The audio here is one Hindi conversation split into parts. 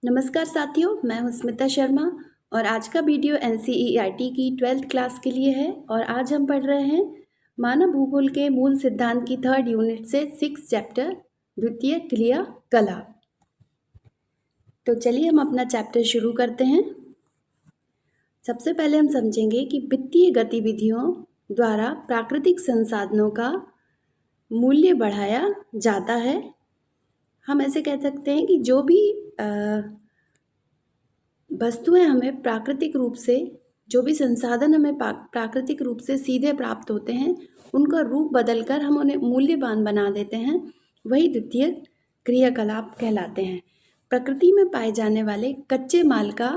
नमस्कार साथियों, मैं हूं स्मिता शर्मा और आज का वीडियो एनसीईआरटी की 12th क्लास के लिए है। और आज हम पढ़ रहे हैं मानव भूगोल के मूल सिद्धांत की 3rd यूनिट से 6th चैप्टर द्वितीय क्रिया कलाप। तो चलिए हम अपना चैप्टर शुरू करते हैं। सबसे पहले हम समझेंगे कि वित्तीय गतिविधियों द्वारा प्राकृतिक संसाधनों का मूल्य बढ़ाया जाता है। हम ऐसे कह सकते हैं कि जो भी वस्तुएं हमें प्राकृतिक रूप से, जो भी संसाधन हमें प्राकृतिक रूप से सीधे प्राप्त होते हैं, उनका रूप बदलकर हम उन्हें मूल्यवान बना देते हैं, वही द्वितीय क्रियाकलाप कहलाते हैं। प्रकृति में पाए जाने वाले कच्चे माल का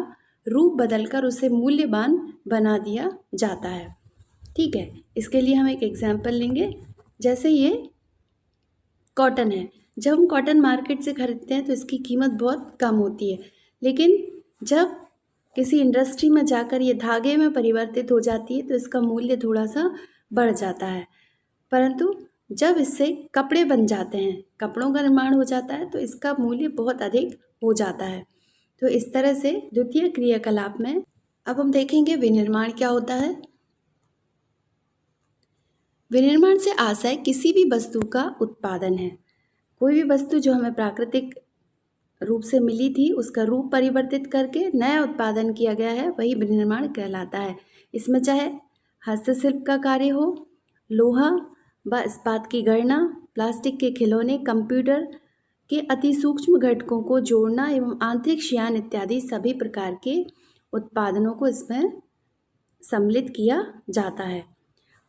रूप बदलकर उसे मूल्यवान बना दिया जाता है। ठीक है, इसके लिए हम एक एग्जाम्पल लेंगे। जैसे ये कॉटन है। जब हम कॉटन मार्केट से खरीदते हैं तो इसकी कीमत बहुत कम होती है, लेकिन जब किसी इंडस्ट्री में जाकर ये धागे में परिवर्तित हो जाती है तो इसका मूल्य थोड़ा सा बढ़ जाता है। परंतु जब इससे कपड़े बन जाते हैं, कपड़ों का निर्माण हो जाता है, तो इसका मूल्य बहुत अधिक हो जाता है। तो इस तरह से द्वितीय क्रियाकलाप में अब हम देखेंगे विनिर्माण क्या होता है। विनिर्माण से आशय किसी भी वस्तु का उत्पादन है। कोई भी वस्तु जो हमें प्राकृतिक रूप से मिली थी, उसका रूप परिवर्तित करके नया उत्पादन किया गया है, वही विनिर्माण कहलाता है। इसमें चाहे हस्तशिल्प का कार्य हो, लोहा व इस्पात की गणना, प्लास्टिक के खिलौने, कंप्यूटर के अति सूक्ष्म घटकों को जोड़ना एवं आंतरिक श्यान इत्यादि सभी प्रकार के उत्पादनों को इसमें सम्मिलित किया जाता है।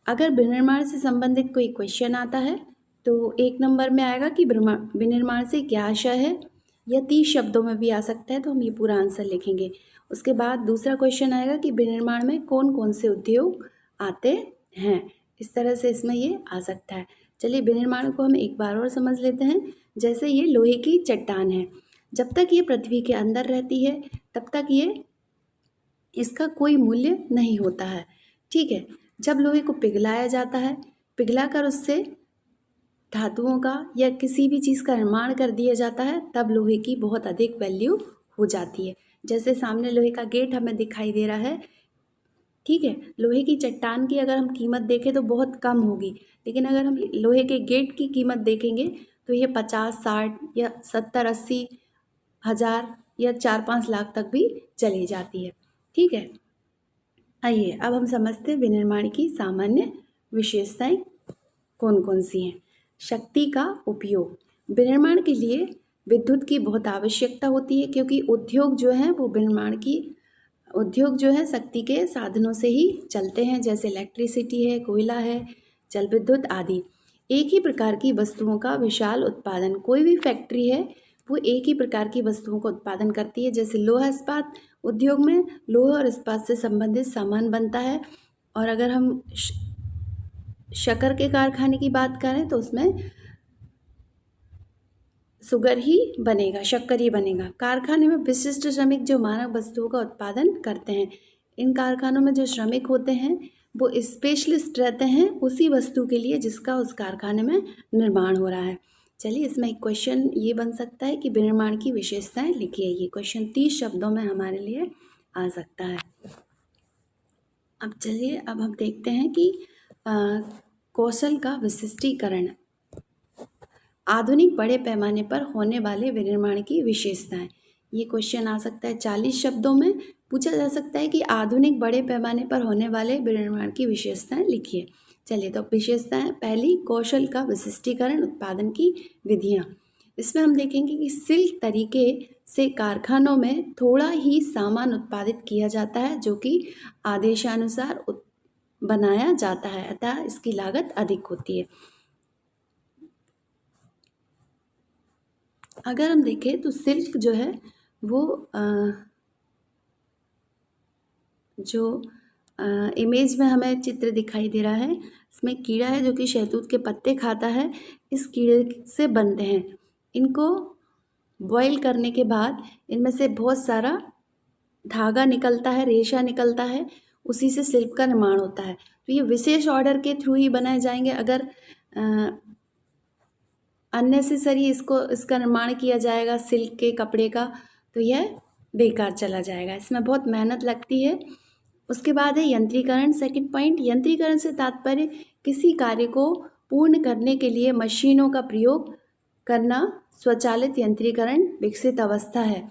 अगर विनिर्माण से संबंधित कोई क्वेश्चन आता है तो 1 नंबर में आएगा कि विनिर्माण से क्या आशय है, या 30 शब्दों में भी आ सकता है, तो हम ये पूरा आंसर लिखेंगे। उसके बाद दूसरा क्वेश्चन आएगा कि विनिर्माण में कौन कौन से उद्योग आते हैं। इस तरह से इसमें ये आ सकता है। चलिए विनिर्माण को हम एक बार और समझ लेते हैं। जैसे ये लोहे की चट्टान है, जब तक ये पृथ्वी के अंदर रहती है तब तक ये इसका कोई मूल्य नहीं होता है। ठीक है, जब लोहे को पिघलाया जाता है, पिघलाकर उससे धातुओं का या किसी भी चीज़ का निर्माण कर दिया जाता है, तब लोहे की बहुत अधिक वैल्यू हो जाती है। जैसे सामने लोहे का गेट हमें दिखाई दे रहा है। ठीक है, लोहे की चट्टान की अगर हम कीमत देखें तो बहुत कम होगी, लेकिन अगर हम लोहे के गेट की कीमत देखेंगे तो ये 50, 60 या 70, 80 हज़ार या 4-5 लाख तक भी चली जाती है। ठीक है, आइए अब हम समझते हैं विनिर्माण की सामान्य विशेषताएं कौन कौन सी हैं। शक्ति का उपयोग। विनिर्माण के लिए विद्युत की बहुत आवश्यकता होती है, क्योंकि उद्योग जो है वो उद्योग जो है शक्ति के साधनों से ही चलते हैं, जैसे इलेक्ट्रिसिटी है, कोयला है, जल विद्युत आदि। एक ही प्रकार की वस्तुओं का विशाल उत्पादन। कोई भी फैक्ट्री है वो एक ही प्रकार की वस्तुओं का उत्पादन करती है। जैसे लोहा इस्पात उद्योग में लोहा और इस्पात से संबंधित सामान बनता है। और अगर हम शक्कर के कारखाने की बात करें तो उसमें शुगर ही बनेगा, शक्कर ही बनेगा। कारखाने में विशिष्ट श्रमिक जो मानव वस्तुओं का उत्पादन करते हैं। इन कारखानों में जो श्रमिक होते हैं वो स्पेशलिस्ट रहते हैं उसी वस्तु के लिए जिसका उस कारखाने में निर्माण हो रहा है। चलिए इसमें एक क्वेश्चन ये बन सकता है कि विनिर्माण की विशेषताएं लिखिए। ये क्वेश्चन 30 शब्दों में हमारे लिए आ सकता है। अब चलिए अब हम देखते हैं कि कौशल का विशिष्टीकरण। आधुनिक बड़े पैमाने पर होने वाले विनिर्माण की विशेषताएं। ये क्वेश्चन आ सकता है 40 शब्दों में। पूछा जा सकता है कि आधुनिक बड़े पैमाने पर होने वाले विनिर्माण की विशेषताएं लिखिए। चलिए तो विशेषताएं, पहली कौशल का विशिष्टीकरण, उत्पादन की विधियां। इसमें हम देखेंगे कि सिल्क तरीके से कारखानों में थोड़ा ही सामान उत्पादित किया जाता है जो कि आदेशानुसार बनाया जाता है, अतः इसकी लागत अधिक होती है। अगर हम देखें तो सिल्क जो है वो जो इमेज में हमें चित्र दिखाई दे रहा है, इसमें कीड़ा है जो कि शहतूत के पत्ते खाता है। इस कीड़े से बनते हैं। इनको बॉईल करने के बाद इनमें से बहुत सारा धागा निकलता है, रेशा निकलता है, उसी से सिल्क का निर्माण होता है। तो ये विशेष ऑर्डर के थ्रू ही बनाए जाएंगे। अगर अननेसेसरी इसका निर्माण किया जाएगा सिल्क के कपड़े का, तो यह बेकार चला जाएगा, इसमें बहुत मेहनत लगती है। उसके बाद है यंत्रीकरण। सेकंड पॉइंट, यंत्रीकरण से तात्पर्य किसी कार्य को पूर्ण करने के लिए मशीनों का प्रयोग करना स्वचालित यंत्रीकरण विकसित अवस्था है।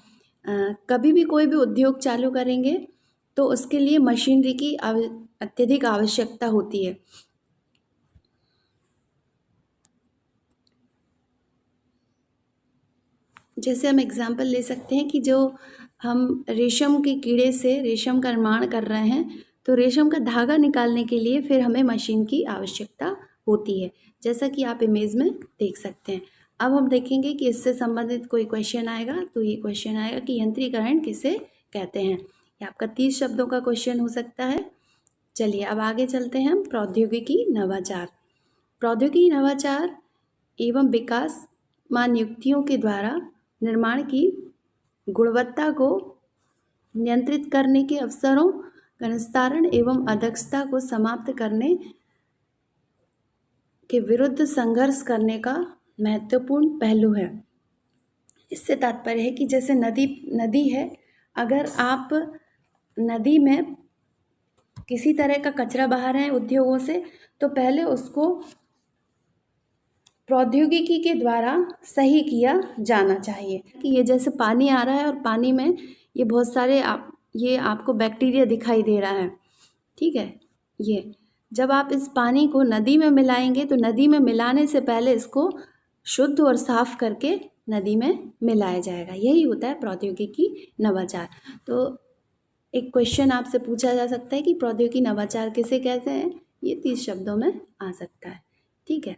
कभी भी कोई भी उद्योग चालू करेंगे तो उसके लिए मशीनरी की अत्यधिक आवश्यकता होती है। जैसे हम एग्जाम्पल ले सकते हैं कि जो हम रेशम के कीड़े से रेशम का निर्माण कर रहे हैं, तो रेशम का धागा निकालने के लिए फिर हमें मशीन की आवश्यकता होती है, जैसा कि आप इमेज में देख सकते हैं। अब हम देखेंगे कि इससे संबंधित कोई क्वेश्चन आएगा, तो ये क्वेश्चन आएगा कि यंत्रीकरण किसे कहते हैं। ये आपका 30 शब्दों का क्वेश्चन हो सकता है। चलिए अब आगे चलते हैं हम। प्रौद्योगिकी नवाचार। प्रौद्योगिकी नवाचार एवं विकासमान युक्तियों के द्वारा निर्माण की गुणवत्ता को नियंत्रित करने के अवसरों का निस्तारण एवं अदक्षता को समाप्त करने के विरुद्ध संघर्ष करने का महत्वपूर्ण पहलू है। इससे तात्पर्य है कि जैसे नदी है, अगर आप नदी में किसी तरह का कचरा बहा रहे हैं उद्योगों से, तो पहले उसको प्रौद्योगिकी के द्वारा सही किया जाना चाहिए। कि ये जैसे पानी आ रहा है और पानी में ये बहुत सारे ये आपको बैक्टीरिया दिखाई दे रहा है, ठीक है। ये जब आप इस पानी को नदी में मिलाएंगे तो नदी में मिलाने से पहले इसको शुद्ध और साफ करके नदी में मिलाया जाएगा। यही होता है प्रौद्योगिकी नवाचार। तो एक क्वेश्चन आपसे पूछा जा सकता है कि प्रौद्योगिकी नवाचार किसे कहते हैं। ये 30 शब्दों में आ सकता है, ठीक है।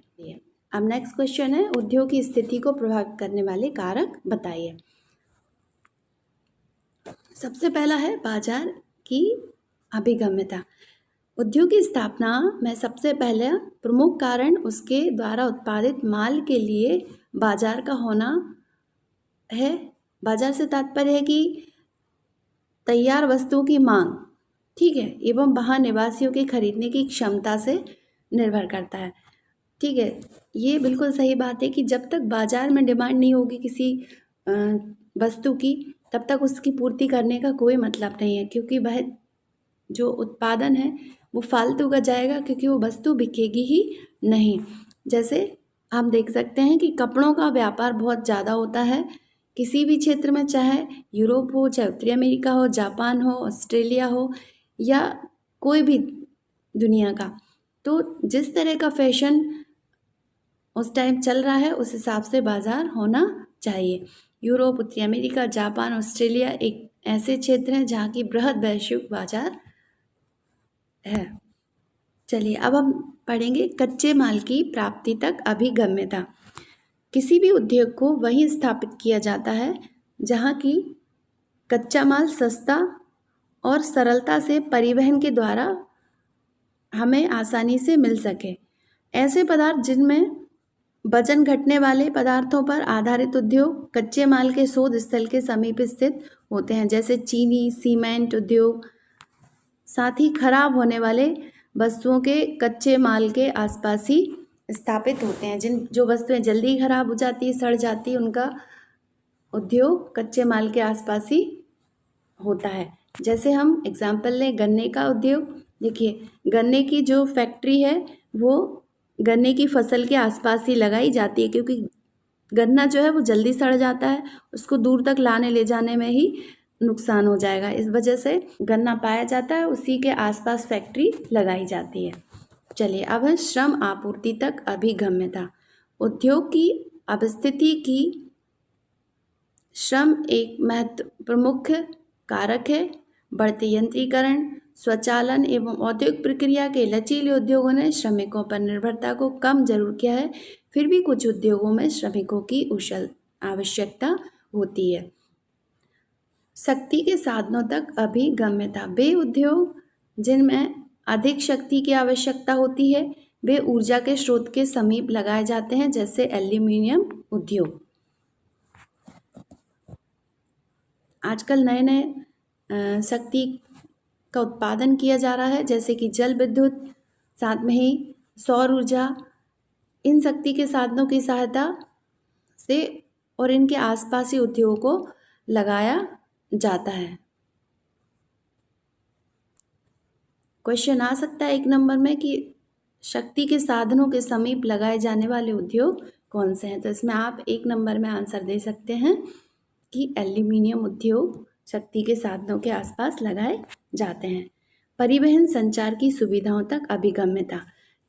अब नेक्स्ट क्वेश्चन है, उद्योग की स्थिति को प्रभावित करने वाले कारक बताइए। सबसे पहला है बाजार की अभिगम्यता। उद्योग की स्थापना में सबसे पहले प्रमुख कारण उसके द्वारा उत्पादित माल के लिए बाजार का होना है। बाजार से तात्पर्य है कि तैयार वस्तुओं की मांग, ठीक है, एवं वहाँ निवासियों की खरीदने की क्षमता से निर्भर करता है, ठीक है। ये बिल्कुल सही बात है कि जब तक बाजार में डिमांड नहीं होगी किसी वस्तु की, तब तक उसकी पूर्ति करने का कोई मतलब नहीं है, क्योंकि वह जो उत्पादन है वो फालतू का जाएगा, क्योंकि वो वस्तु बिकेगी ही नहीं। जैसे हम देख सकते हैं कि कपड़ों का व्यापार बहुत ज़्यादा होता है किसी भी क्षेत्र में, चाहे यूरोप हो, चाहे उत्तरी अमेरिका हो, जापान हो, ऑस्ट्रेलिया हो, या कोई भी दुनिया का। तो जिस तरह का फैशन उस टाइम चल रहा है उस हिसाब से बाजार होना चाहिए। यूरोप, उत्तरी अमेरिका, जापान, ऑस्ट्रेलिया एक ऐसे क्षेत्र हैं जहाँ की बृहद वैश्विक बाजार है। चलिए अब हम पढ़ेंगे कच्चे माल की प्राप्ति तक अभिगम्यता। किसी भी उद्योग को वहीं स्थापित किया जाता है जहाँ की कच्चा माल सस्ता और सरलता से परिवहन के द्वारा हमें आसानी से मिल सके। ऐसे पदार्थ जिनमें वजन घटने वाले पदार्थों पर आधारित उद्योग कच्चे माल के शोध स्थल के समीप स्थित होते हैं, जैसे चीनी, सीमेंट उद्योग। साथ ही खराब होने वाले वस्तुओं के कच्चे माल के आसपास ही स्थापित होते हैं। जो वस्तुएं जल्दी खराब हो जाती है, सड़ जाती है, उनका उद्योग कच्चे माल के आसपास ही होता है। जैसे हम एग्जाम्पल लें गन्ने का उद्योग। देखिए, गन्ने की जो फैक्ट्री है वो गन्ने की फसल के आसपास ही लगाई जाती है, क्योंकि गन्ना जो है वो जल्दी सड़ जाता है, उसको दूर तक लाने ले जाने में ही नुकसान हो जाएगा। इस वजह से गन्ना पाया जाता है, उसी के आसपास फैक्ट्री लगाई जाती है। चलिए अब है श्रम आपूर्ति तक अभिगम्यता। उद्योग की अवस्थिति की श्रम एक प्रमुख कारक है। बढ़ते यंत्रीकरण, स्वचालन एवं औद्योगिक प्रक्रिया के लचीले उद्योगों ने श्रमिकों पर निर्भरता को कम जरूर किया है, फिर भी कुछ उद्योगों में श्रमिकों की कुशल आवश्यकता होती है। शक्ति के साधनों तक अभिगम्यता। वे उद्योग जिनमें अधिक शक्ति की आवश्यकता होती है वे ऊर्जा के स्रोत के समीप लगाए जाते हैं, जैसे एल्यूमिनियम उद्योग। आजकल नए नए शक्ति का उत्पादन किया जा रहा है, जैसे कि जल विद्युत, साथ में ही सौर ऊर्जा। इन शक्ति के साधनों की सहायता से और इनके आसपासी उद्योगों को लगाया जाता है? क्वेश्चन आ सकता है 1 नंबर में कि शक्ति के साधनों के समीप लगाए जाने वाले उद्योग कौन से हैं? तो इसमें आप 1 नंबर में आंसर दे सकते हैं कि एल्यूमिनियम उद्योग शक्ति के साधनों के आसपास लगाए जाते हैं। परिवहन संचार की सुविधाओं तक अभिगम्यता,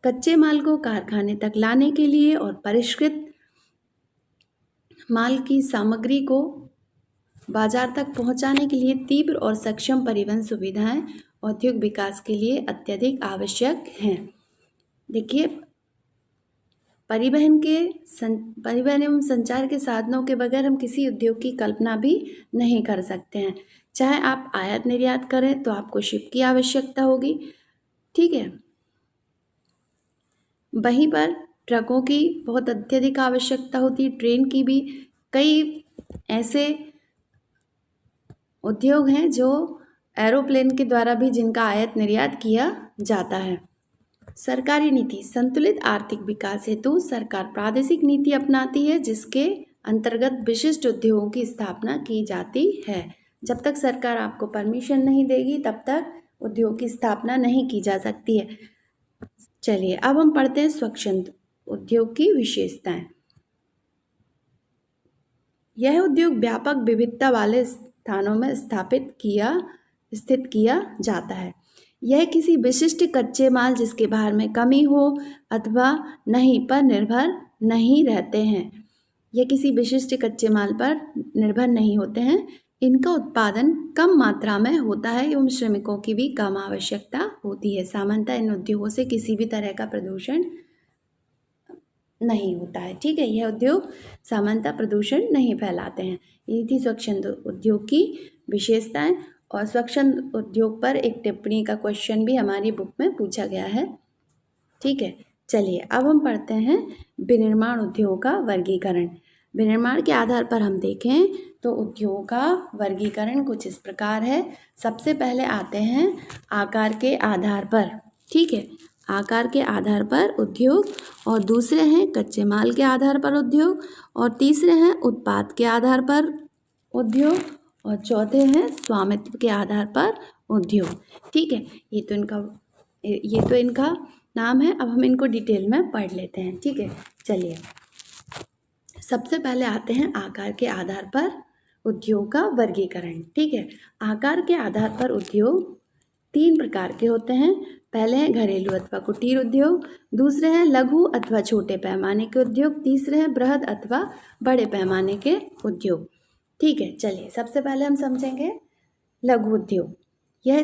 कच्चे माल को कारखाने तक लाने के लिए और परिष्कृत माल की सामग्री को बाजार तक पहुंचाने के लिए तीव्र और सक्षम परिवहन सुविधाएं औद्योगिक विकास के लिए अत्यधिक आवश्यक हैं। देखिए, परिवहन एवं संचार के साधनों के बगैर हम किसी उद्योग की कल्पना भी नहीं कर सकते हैं। चाहे आप आयात निर्यात करें तो आपको शिप की आवश्यकता होगी, ठीक है। वहीं पर ट्रकों की बहुत अत्यधिक आवश्यकता होती है, ट्रेन की भी। कई ऐसे उद्योग हैं जो एरोप्लेन के द्वारा भी जिनका आयात निर्यात किया जाता है। सरकारी नीति, संतुलित आर्थिक विकास हेतु सरकार प्रादेशिक नीति अपनाती है जिसके अंतर्गत विशिष्ट उद्योगों की स्थापना की जाती है। जब तक सरकार आपको परमिशन नहीं देगी तब तक उद्योग की स्थापना नहीं की जा सकती है। चलिए अब हम पढ़ते हैं स्वच्छंद उद्योग की विशेषताएं। यह उद्योग व्यापक विविधता वाले स्थानों में स्थित किया जाता है। यह किसी विशिष्ट कच्चे माल जिसके भार में कमी हो अथवा नहीं पर निर्भर नहीं रहते हैं। यह किसी विशिष्ट कच्चे माल पर निर्भर नहीं होते हैं। इनका उत्पादन कम मात्रा में होता है एवं श्रमिकों की भी कम आवश्यकता होती है। सामान्यतः इन उद्योगों से किसी भी तरह का प्रदूषण नहीं होता है, ठीक है। यह उद्योग सामान्यतः प्रदूषण नहीं फैलाते हैं। ये थी स्वच्छंद उद्योग की विशेषताएं। और स्वच्छंद उद्योग पर एक टिप्पणी का क्वेश्चन भी हमारी बुक में पूछा गया है, ठीक है। चलिए अब हम पढ़ते हैं विनिर्माण उद्योग का वर्गीकरण। विनिर्माण के आधार पर हम देखें तो उद्योग का वर्गीकरण कुछ इस प्रकार है। सबसे पहले आते हैं आकार के आधार पर, ठीक है, आकार के आधार पर उद्योग, और दूसरे हैं कच्चे माल के आधार पर उद्योग, और तीसरे हैं उत्पाद के आधार पर उद्योग, और चौथे हैं स्वामित्व के आधार पर उद्योग, ठीक है। ये तो इनका नाम है। अब हम इनको डिटेल में पढ़ लेते हैं, ठीक है। चलिए सबसे पहले आते हैं आकार के आधार पर उद्योग का वर्गीकरण, ठीक है। आकार के आधार पर उद्योग 3 प्रकार के होते हैं। पहले हैं घरेलू अथवा कुटीर उद्योग, दूसरे हैं लघु अथवा छोटे पैमाने के उद्योग, तीसरे हैं बृहद अथवा बड़े पैमाने के उद्योग, ठीक है। चलिए सबसे पहले हम समझेंगे लघु उद्योग। यह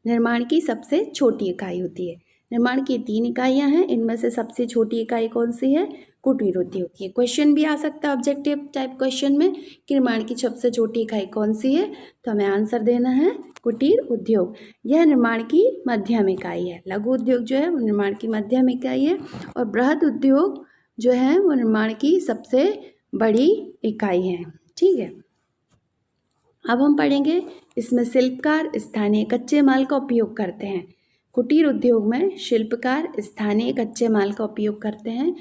निर्माण की सबसे छोटी इकाई होती है। निर्माण की 3 इकाइयां हैं, इनमें से सबसे छोटी इकाई कौन सी है? कुटीर उद्योग। ये क्वेश्चन भी आ सकता है ऑब्जेक्टिव टाइप क्वेश्चन में कि निर्माण की सबसे छोटी इकाई कौन सी है, तो हमें आंसर देना है कुटीर उद्योग। यह निर्माण की मध्यम इकाई है। लघु उद्योग जो है वो निर्माण की मध्यम इकाई है, और बृहद उद्योग जो है वो निर्माण की सबसे बड़ी इकाई है, ठीक है। अब हम पढ़ेंगे इसमें शिल्पकार स्थानीय कच्चे माल का उपयोग करते हैं। कुटीर उद्योग में शिल्पकार स्थानीय कच्चे माल का उपयोग करते हैं,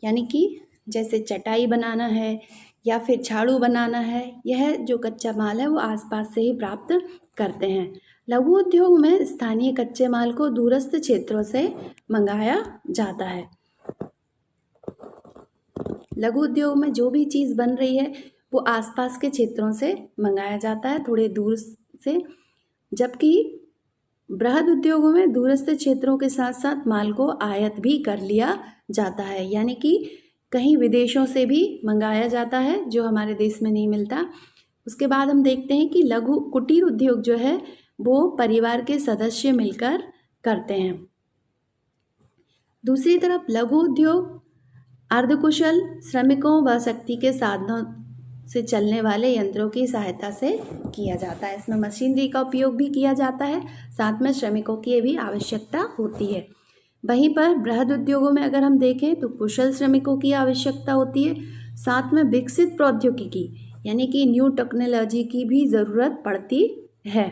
यानी कि जैसे चटाई बनाना है या फिर झाड़ू बनाना है, यह जो कच्चा माल है वो आसपास से ही प्राप्त करते हैं। लघु उद्योग में स्थानीय कच्चे माल को दूरस्थ क्षेत्रों से मंगाया जाता है। लघु उद्योग में जो भी चीज़ बन रही है वो आसपास के क्षेत्रों से मंगाया जाता है, थोड़े दूर से, जबकि बृहद उद्योगों में दूरस्थ क्षेत्रों के साथ साथ माल को आयात भी कर लिया जाता है, यानी कि कहीं विदेशों से भी मंगाया जाता है जो हमारे देश में नहीं मिलता। उसके बाद हम देखते हैं कि लघु कुटीर उद्योग जो है वो परिवार के सदस्य मिलकर करते हैं। दूसरी तरफ लघु उद्योग अर्धकुशल श्रमिकों व शक्ति के साधनों से चलने वाले यंत्रों की सहायता से किया जाता है। इसमें मशीनरी का उपयोग भी किया जाता है, साथ में श्रमिकों की भी आवश्यकता होती है। वहीं पर बृहद उद्योगों में अगर हम देखें तो कुशल श्रमिकों की आवश्यकता होती है, साथ में विकसित प्रौद्योगिकी यानी कि न्यू टेक्नोलॉजी की भी ज़रूरत पड़ती है।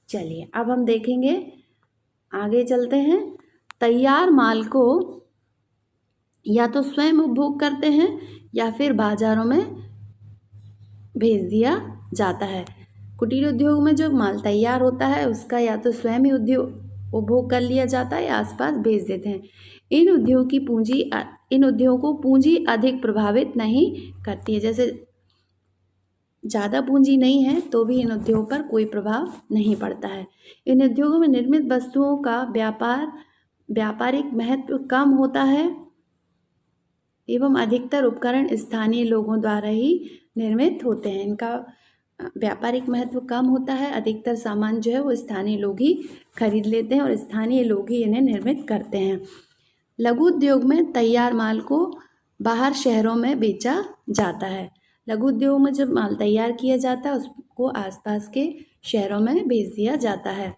चलिए अब हम देखेंगे, आगे चलते हैं। तैयार माल को या तो स्वयं उपभोग करते हैं या फिर बाजारों में भेज दिया जाता है। कुटीर उद्योग में जो माल तैयार होता है उसका या तो स्वयं ही उपभोग कर लिया जाता है या आसपास भेज देते हैं। इन उद्योगों को पूंजी अधिक प्रभावित नहीं करती है। जैसे ज़्यादा पूंजी नहीं है तो भी इन उद्योगों पर कोई प्रभाव नहीं पड़ता है। इन उद्योगों में निर्मित वस्तुओं का व्यापारिक महत्व कम होता है एवं अधिकतर उपकरण स्थानीय लोगों द्वारा ही निर्मित होते हैं। इनका व्यापारिक महत्व कम होता है, अधिकतर सामान जो है वो स्थानीय लोग ही खरीद लेते हैं और स्थानीय लोग ही इन्हें निर्मित करते हैं। लघु उद्योग में तैयार माल को बाहर शहरों में बेचा जाता है। लघु उद्योग में जब माल तैयार किया जाता है उसको आसपास के शहरों में भेज दिया जाता है।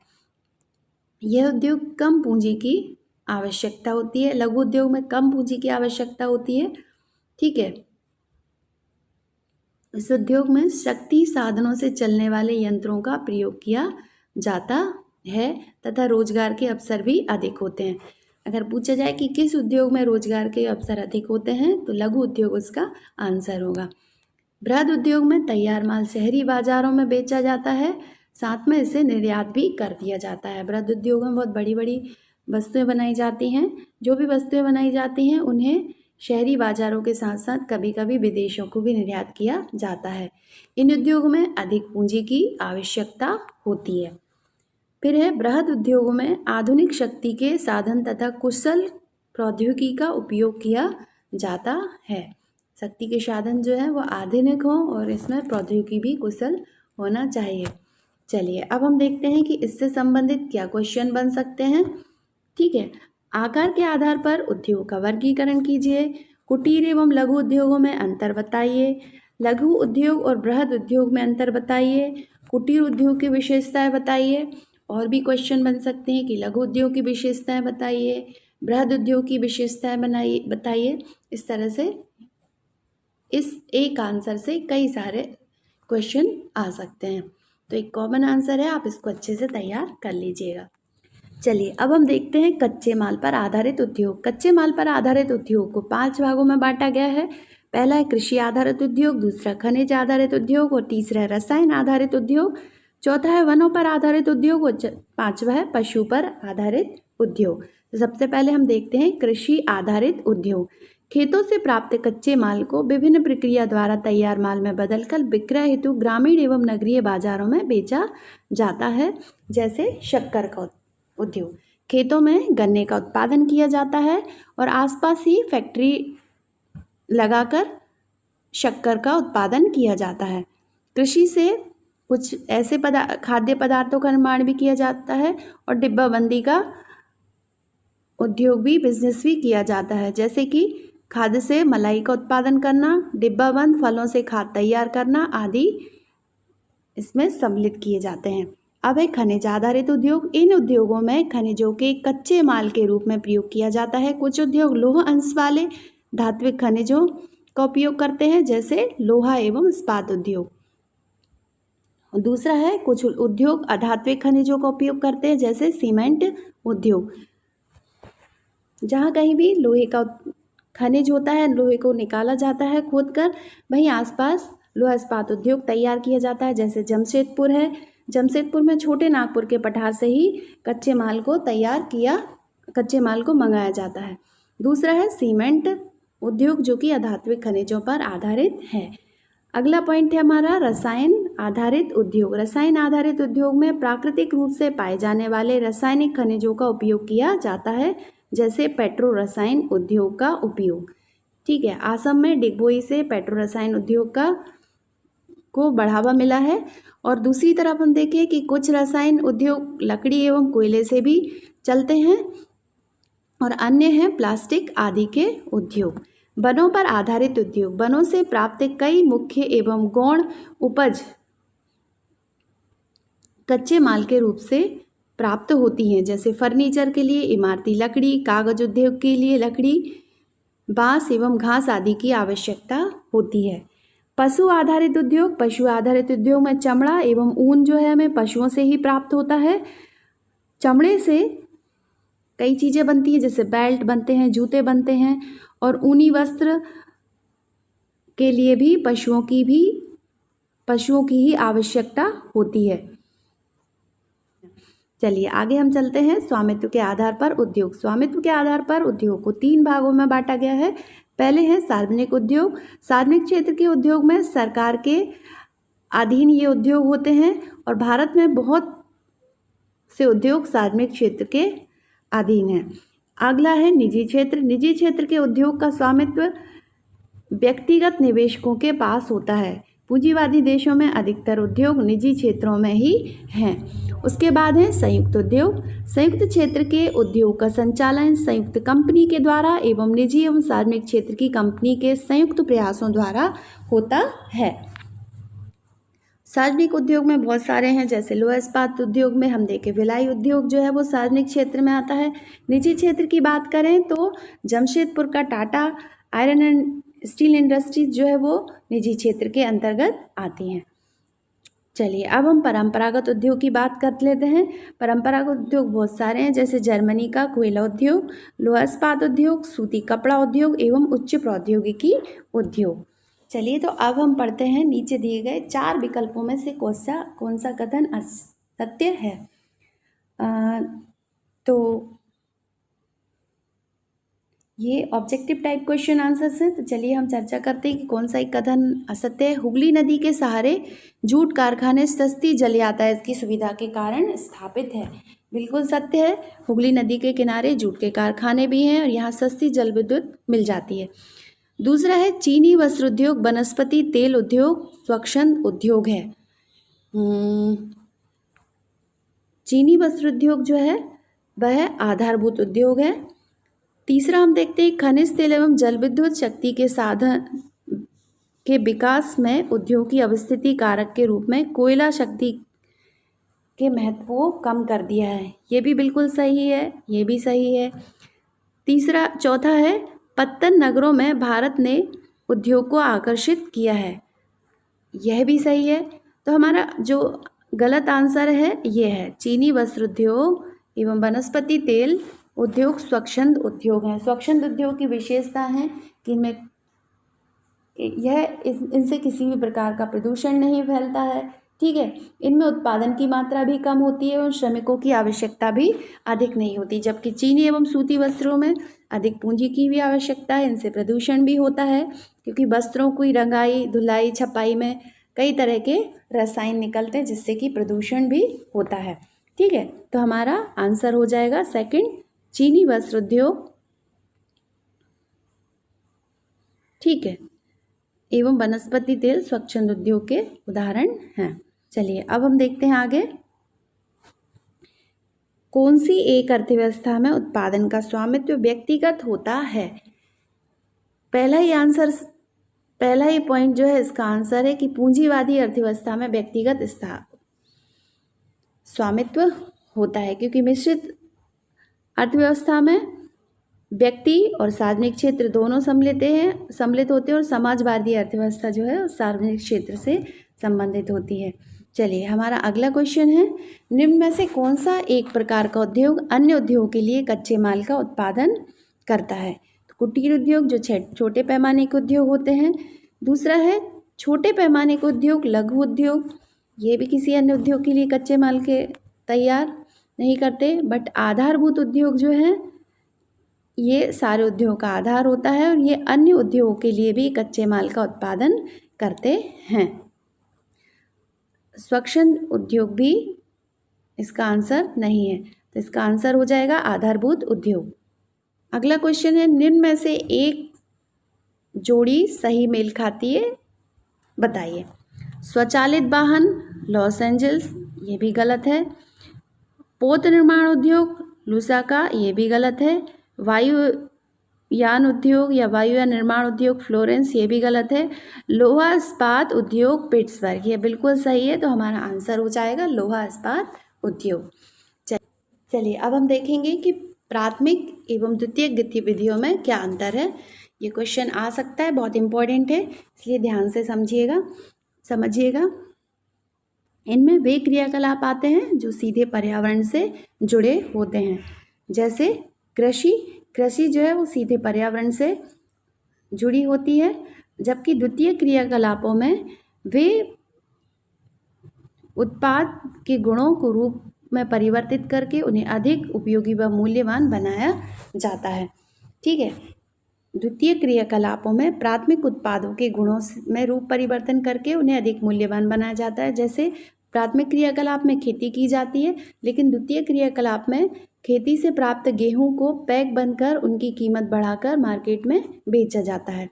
यह उद्योग कम पूंजी की आवश्यकता होती है। लघु उद्योग में कम पूंजी की आवश्यकता होती है, ठीक है। इस उद्योग में शक्ति साधनों से चलने वाले यंत्रों का प्रयोग किया जाता है तथा रोजगार के अवसर भी अधिक होते हैं। अगर पूछा जाए कि किस उद्योग में रोजगार के अवसर अधिक होते हैं तो लघु उद्योग उसका आंसर होगा। बृहद उद्योग में तैयार माल शहरी बाजारों में बेचा जाता है, साथ में इसे निर्यात भी कर दिया जाता है। बृहद उद्योग में बहुत बड़ी बड़ी वस्तुएं बनाई जाती हैं। जो भी वस्तुएं बनाई जाती हैं उन्हें शहरी बाजारों के साथ साथ कभी कभी विदेशों को भी निर्यात किया जाता है। इन उद्योगों में अधिक पूंजी की आवश्यकता होती है। फिर है बृहद उद्योगों में आधुनिक शक्ति के साधन तथा कुशल प्रौद्योगिकी का उपयोग किया जाता है। शक्ति के साधन जो है वो आधुनिक हों और इसमें प्रौद्योगिकी भी कुशल होना चाहिए। चलिए अब हम देखते हैं कि इससे संबंधित क्या क्वेश्चन बन सकते हैं, ठीक है। आकार के आधार पर उद्योग का वर्गीकरण कीजिए। कुटीर एवं लघु उद्योगों में अंतर बताइए। लघु उद्योग और बृहद उद्योग में अंतर बताइए। कुटीर उद्योग की विशेषताएं बताइए। और भी क्वेश्चन बन सकते हैं कि लघु उद्योग की विशेषताएं बताइए, बृहद उद्योग की विशेषताएं बताइए। इस तरह से इस एक आंसर से कई सारे क्वेश्चन आ सकते हैं। तो एक कॉमन आंसर है, आप इसको अच्छे से तैयार कर लीजिएगा। चलिए अब हम देखते हैं कच्चे माल पर आधारित उद्योग। कच्चे माल पर आधारित उद्योग को 5 भागों में बांटा गया है। पहला है कृषि आधारित उद्योग, दूसरा खनिज आधारित उद्योग और तीसरा है रसायन आधारित उद्योग, चौथा है वनों पर आधारित उद्योग और पांचवा है पशु पर आधारित उद्योग। तो सबसे पहले हम देखते हैं कृषि आधारित उद्योग। खेतों से प्राप्त कच्चे माल को विभिन्न प्रक्रिया द्वारा तैयार माल में बदलकर विक्रय हेतु ग्रामीण एवं नगरीय बाजारों में बेचा जाता है। जैसे शक्कर का उद्योग, खेतों में गन्ने का उत्पादन किया जाता है और आसपास ही फैक्ट्री लगाकर शक्कर का उत्पादन किया जाता है। कृषि से कुछ ऐसे खाद्य पदार्थों का निर्माण भी किया जाता है और डिब्बाबंदी का उद्योग भी, बिजनेस भी किया जाता है। जैसे कि खाद्य से मलाई का उत्पादन करना, डिब्बाबंद फलों से खाद तैयार करना आदि इसमें सम्मिलित किए जाते हैं। अब है खनिज आधारित उद्योग। इन उद्योगों में खनिजों के कच्चे माल के रूप में प्रयोग किया जाता है। कुछ उद्योग लौह अंश वाले धात्विक खनिजों का उपयोग करते हैं, जैसे लोहा एवं इस्पात उद्योग। दूसरा है कुछ उद्योग अधात्विक खनिजों का उपयोग करते हैं, जैसे सीमेंट उद्योग। जहाँ कहीं भी लोहे का खनिज होता है, लोहे को निकाला जाता है खोदकर, वहीं आसपास लोहा इस्पात उद्योग तैयार किया जाता है। जैसे जमशेदपुर है, जमशेदपुर में छोटे नागपुर के पठार से ही कच्चे माल को मंगाया जाता है। दूसरा है सीमेंट उद्योग, जो कि अधात्विक खनिजों पर आधारित है। अगला पॉइंट है हमारा रसायन आधारित उद्योग। रसायन आधारित उद्योग में प्राकृतिक रूप से पाए जाने वाले रासायनिक खनिजों का उपयोग किया जाता है, जैसे पेट्रो रसायन उद्योग का उपयोग, ठीक है। असम में डिगबोई से पेट्रो रसायन उद्योग को बढ़ावा मिला है। और दूसरी तरफ हम देखें कि कुछ रसायन उद्योग लकड़ी एवं कोयले से भी चलते हैं और अन्य हैं प्लास्टिक आदि के उद्योग। वनों पर आधारित उद्योग, वनों से प्राप्त कई मुख्य एवं गौण उपज कच्चे माल के रूप से प्राप्त होती हैं, जैसे फर्नीचर के लिए इमारती लकड़ी, कागज उद्योग के लिए लकड़ी, बांस एवं घास आदि की आवश्यकता होती है। पशु आधारित उद्योग, पशु आधारित उद्योग में चमड़ा एवं ऊन जो है हमें पशुओं से ही प्राप्त होता है। चमड़े से कई चीज़ें बनती हैं, जैसे बेल्ट बनते हैं, जूते बनते हैं और ऊनी वस्त्र के लिए भी पशुओं की भी पशुओं की ही आवश्यकता होती है। चलिए आगे हम चलते हैं। स्वामित्व के आधार पर उद्योग। स्वामित्व के आधार पर उद्योग को 3 भागों में बांटा गया है। पहले है सार्वजनिक उद्योग। सार्वजनिक क्षेत्र के उद्योग में सरकार के अधीन ये उद्योग होते हैं और भारत में बहुत से उद्योग सार्वजनिक क्षेत्र के अधीन हैं। अगला है निजी क्षेत्र। निजी क्षेत्र के उद्योग का स्वामित्व व्यक्तिगत निवेशकों के पास होता है। पूंजीवादी देशों में अधिकतर उद्योग निजी क्षेत्रों में ही हैं। उसके बाद है संयुक्त उद्योग। संयुक्त क्षेत्र के उद्योग का संचालन संयुक्त कंपनी के द्वारा एवं निजी एवं सार्वजनिक क्षेत्र की कंपनी के संयुक्त प्रयासों द्वारा होता है। सार्वजनिक उद्योग में बहुत सारे हैं, जैसे लोहा इस्पात उद्योग में हम देखें भिलाई उद्योग जो है वो सार्वजनिक क्षेत्र में आता है। निजी क्षेत्र की बात करें तो जमशेदपुर का Tata iron and steel industries जो है वो निजी क्षेत्र के अंतर्गत आती हैं। चलिए अब हम परंपरागत उद्योग की बात कर लेते हैं। परंपरागत उद्योग बहुत सारे हैं, जैसे जर्मनी का कोयला उद्योग, लोहा इस्पात उद्योग, सूती कपड़ा उद्योग एवं उच्च प्रौद्योगिकी उद्योग। चलिए तो अब हम पढ़ते हैं नीचे दिए गए 4 विकल्पों में से कौन सा कथन सत्य है। तो ये ऑब्जेक्टिव टाइप क्वेश्चन आंसर्स हैं। तो चलिए हम चर्चा करते हैं कि कौन सा एक कथन असत्य है। हुगली नदी के सहारे जूट कारखाने सस्ती जल यातायात की सुविधा के कारण स्थापित है। बिल्कुल सत्य है। हुगली नदी के किनारे जूट के कारखाने भी हैं और यहाँ सस्ती जल विद्युत मिल जाती है। दूसरा है चीनी वस्त्र उद्योग, वनस्पति तेल उद्योग स्वच्छंद उद्योग है। चीनी वस्त्र उद्योग जो है वह आधारभूत उद्योग है। तीसरा हम देखते हैं खनिज तेल एवं जल विद्युत शक्ति के साधन के विकास में उद्योग की अवस्थिति कारक के रूप में कोयला शक्ति के महत्व को कम कर दिया है। ये भी बिल्कुल सही है, ये भी सही है। चौथा है पत्तन नगरों में भारत ने उद्योग को आकर्षित किया है। यह भी सही है। तो हमारा जो गलत आंसर है ये है चीनी वस्त्र उद्योग एवं वनस्पति तेल उद्योग स्वच्छंद उद्योग हैं। स्वच्छंद उद्योग की विशेषता है कि इनसे किसी भी प्रकार का प्रदूषण नहीं फैलता है। ठीक है, इनमें उत्पादन की मात्रा भी कम होती है और श्रमिकों की आवश्यकता भी अधिक नहीं होती, जबकि चीनी एवं सूती वस्त्रों में अधिक पूंजी की भी आवश्यकता है। इनसे प्रदूषण भी होता है क्योंकि वस्त्रों की रंगाई, धुलाई, छपाई में कई तरह के रसायन निकलते हैं जिससे कि प्रदूषण भी होता है। ठीक है, तो हमारा आंसर हो जाएगा सेकंड चीनी वस्त्र उद्योग। ठीक है, एवं वनस्पति तेल स्वच्छंद उद्योग के उदाहरण हैं। चलिए अब हम देखते हैं आगे कौन सी एक अर्थव्यवस्था में उत्पादन का स्वामित्व व्यक्तिगत होता है। पहला ही पॉइंट जो है इसका आंसर है कि पूंजीवादी अर्थव्यवस्था में व्यक्तिगत स्वामित्व होता है, क्योंकि मिश्रित अर्थव्यवस्था में व्यक्ति और सार्वजनिक क्षेत्र दोनों सम्मिलित होते हैं और समाजवादी अर्थव्यवस्था जो है सार्वजनिक क्षेत्र से संबंधित होती है। चलिए हमारा अगला क्वेश्चन है निम्न में से कौन सा एक प्रकार का उद्योग अन्य उद्योगों के लिए कच्चे माल का उत्पादन करता है। तो कुटीर उद्योग जो छोटे पैमाने के उद्योग होते हैं। दूसरा है छोटे पैमाने के उद्योग लघु उद्योग, ये भी किसी अन्य उद्योग के लिए कच्चे माल के तैयार नहीं करते, बट आधारभूत उद्योग जो है ये सारे उद्योग का आधार होता है और ये अन्य उद्योगों के लिए भी कच्चे माल का उत्पादन करते हैं। स्वच्छंद उद्योग भी इसका आंसर नहीं है, तो इसका आंसर हो जाएगा आधारभूत उद्योग। अगला क्वेश्चन है निम्न में से एक जोड़ी सही मेल खाती है, बताइए। स्वचालित वाहन लॉस एंजल्स, ये भी गलत है। पोत निर्माण उद्योग लुसाका, ये भी गलत है। वायुयान उद्योग या वायुयान निर्माण उद्योग फ्लोरेंस, ये भी गलत है। लोहा इस्पात उद्योग पिट्सबर्ग, ये बिल्कुल सही है, तो हमारा आंसर हो जाएगा लोहा इस्पात उद्योग। चलिए अब हम देखेंगे कि प्राथमिक एवं द्वितीयक गतिविधियों में क्या अंतर है। ये क्वेश्चन आ सकता है, बहुत इंपॉर्टेंट है, इसलिए ध्यान से समझिएगा। इनमें वे क्रियाकलाप आते हैं जो सीधे पर्यावरण से जुड़े होते हैं, जैसे कृषि जो है वो सीधे पर्यावरण से जुड़ी होती है, जबकि द्वितीय क्रियाकलापों में वे उत्पाद के गुणों को रूप में परिवर्तित करके उन्हें अधिक उपयोगी व मूल्यवान बनाया जाता है। ठीक है। द्वितीय क्रियाकलापों में प्राथमिक उत्पादों के गुणों में रूप परिवर्तन करके उन्हें अधिक मूल्यवान बनाया जाता है। जैसे प्राथमिक क्रियाकलाप में खेती की जाती है, लेकिन द्वितीय क्रियाकलाप में खेती से प्राप्त गेहूं को पैक बनकर उनकी कीमत बढ़ाकर मार्केट में बेचा जाता है।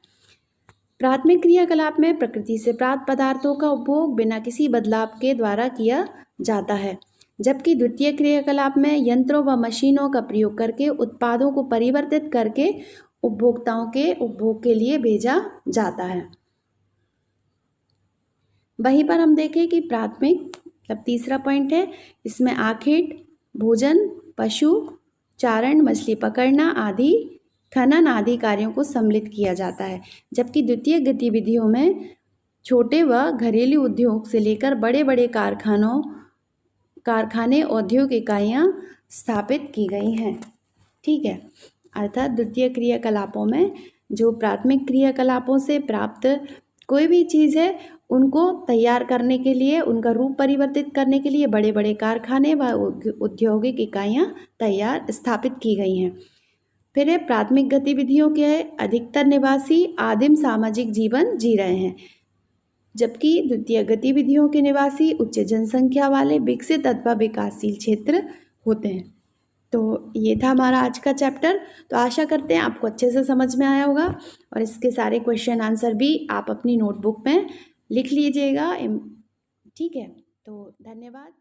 प्राथमिक क्रियाकलाप में प्रकृति से प्राप्त पदार्थों का उपभोग बिना किसी बदलाव के द्वारा किया जाता है, जबकि द्वितीय क्रियाकलाप में यंत्रों व मशीनों का प्रयोग करके उत्पादों को परिवर्तित करके उपभोक्ताओं के उपभोग के लिए भेजा जाता है। वहीं पर हम देखें कि प्राथमिक मतलब तीसरा पॉइंट है, इसमें आखेट, भोजन, पशु चारण, मछली पकड़ना आदि, खनन आदि कार्यों को सम्मिलित किया जाता है, जबकि द्वितीय गतिविधियों में छोटे व घरेलू उद्योग से लेकर बड़े बड़े कारखाने औद्योगिक इकाइयाँ स्थापित की गई हैं। ठीक है। अर्थात द्वितीय क्रियाकलापों में जो प्राथमिक क्रियाकलापों से प्राप्त कोई भी चीज़ है उनको तैयार करने के लिए, उनका रूप परिवर्तित करने के लिए बड़े बड़े कारखाने व औद्योगिक इकाइयाँ स्थापित की गई हैं। फिर है प्राथमिक गतिविधियों के अधिकतर निवासी आदिम सामाजिक जीवन जी रहे हैं, जबकि द्वितीय गतिविधियों के निवासी उच्च जनसंख्या वाले विकसित अथवा विकासशील क्षेत्र होते हैं। तो ये था हमारा आज का चैप्टर। तो आशा करते हैं आपको अच्छे से समझ में आया होगा और इसके सारे क्वेश्चन आंसर भी आप अपनी नोटबुक में लिख लीजिएगा। ठीक है। तो धन्यवाद।